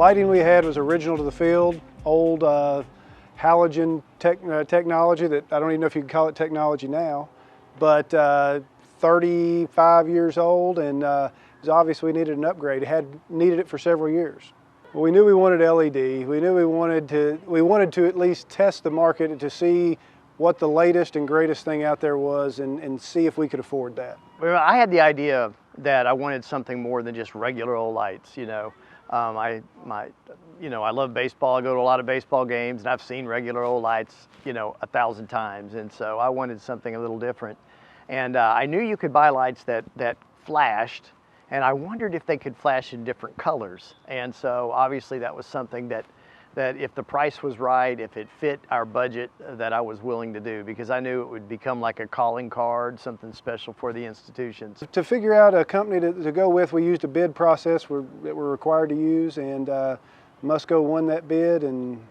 lighting we had was original to the field, old halogen technology that I don't even know if you can call it technology now, but 35 years old, and it was obvious we needed an upgrade. It had needed it for several years. Well, we knew we wanted LED. We knew we wanted to at least test the market to see what the latest and greatest thing out there was, and see if we could afford that. Well, I had the idea that I wanted something more than just regular old lights. I love baseball. I go to a lot of baseball games, and I've seen regular old lights, 1,000 times. And so I wanted something a little different. And I knew you could buy lights that flashed, and I wondered if they could flash in different colors. And so obviously that was something that if the price was right, if it fit our budget, that I was willing to do, because I knew it would become like a calling card, something special for the institutions. To figure out a company to go with, we used a bid process that we're required to use, and Musco won that bid, and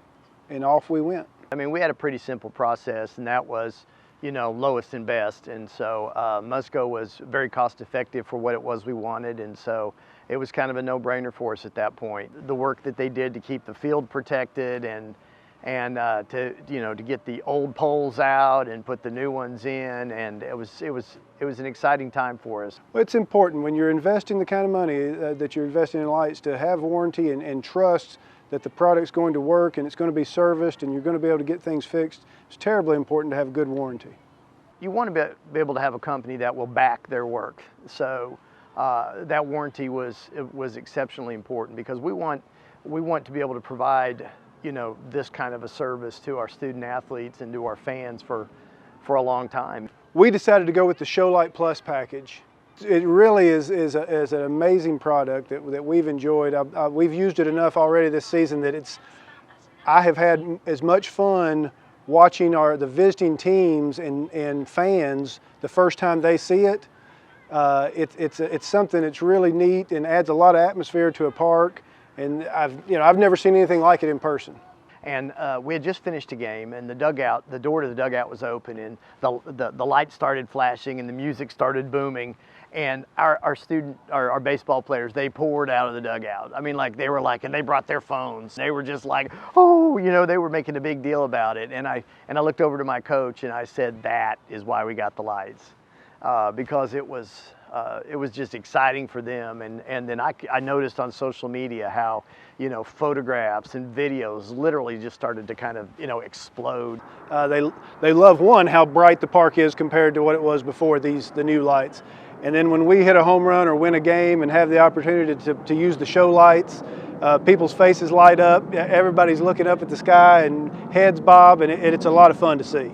off we went. I mean, we had a pretty simple process, and that was, lowest and best. And so Musco was very cost effective for what it was we wanted, and so it was kind of a no-brainer for us at that point. The work that they did to keep the field protected and to get the old poles out and put the new ones in, and it was an exciting time for us. Well, it's important when you're investing the kind of money that you're investing in lights to have warranty and trust that the product's going to work and it's going to be serviced and you're going to be able to get things fixed. It's terribly important to have a good warranty. You want to be able to have a company that will back their work. So that warranty was exceptionally important, because we want to be able to provide this kind of a service to our student athletes and to our fans for a long time. We decided to go with the Show Light Plus package. It really is an amazing product that we've enjoyed. We've used it enough already this season that I have had as much fun watching the visiting teams and fans the first time they see it. It's something that's really neat and adds a lot of atmosphere to a park, and I've never seen anything like it in person. And we had just finished a game, and the door to the dugout was open, and the lights started flashing and the music started booming, and our baseball players, they poured out of the dugout. I mean, and they brought their phones. They were just like, oh, they were making a big deal about it. And I looked over to my coach and I said, that is why we got the lights, because it was just exciting for them. And then I noticed on social media how, photographs and videos literally just started to kind of, explode. They love, one, how bright the park is compared to what it was before the new lights. And then when we hit a home run or win a game and have the opportunity to use the show lights, people's faces light up, everybody's looking up at the sky and heads bob, and it's a lot of fun to see.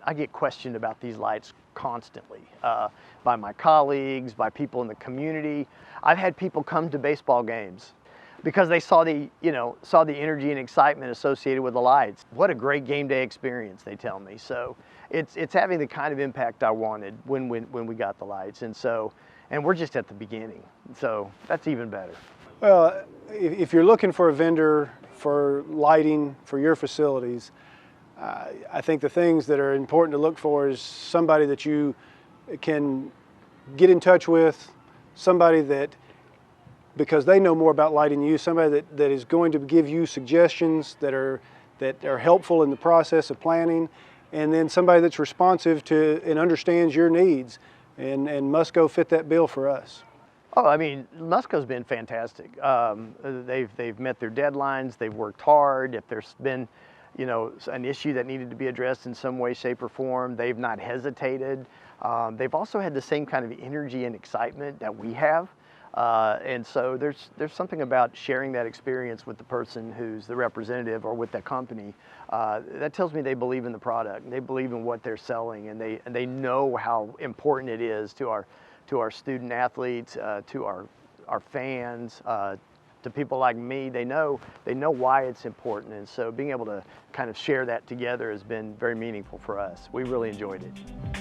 I get questioned about these lights constantly by my colleagues, by people in the community. I've had people come to baseball games because they saw the energy and excitement associated with the lights. What a great game day experience, they tell me. So it's having the kind of impact I wanted when we got the lights, and we're just at the beginning, so that's even better. Well, if you're looking for a vendor for lighting for your facilities, I think the things that are important to look for is somebody that you can get in touch with, somebody that, because they know more about lighting than you, somebody that is going to give you suggestions that are helpful in the process of planning, and then somebody that's responsive to and understands your needs. And Musco fit that bill for us. Oh, I mean, Musco's been fantastic. They've met their deadlines. They've worked hard. If there's been an issue that needed to be addressed in some way, shape, or form, they've not hesitated. They've also had the same kind of energy and excitement that we have. And so there's something about sharing that experience with the person who's the representative or with that company that tells me they believe in the product, and they believe in what they're selling, and they know how important it is to our student athletes, to our fans, to people like me. They know why it's important, and so being able to kind of share that together has been very meaningful for us. We really enjoyed it.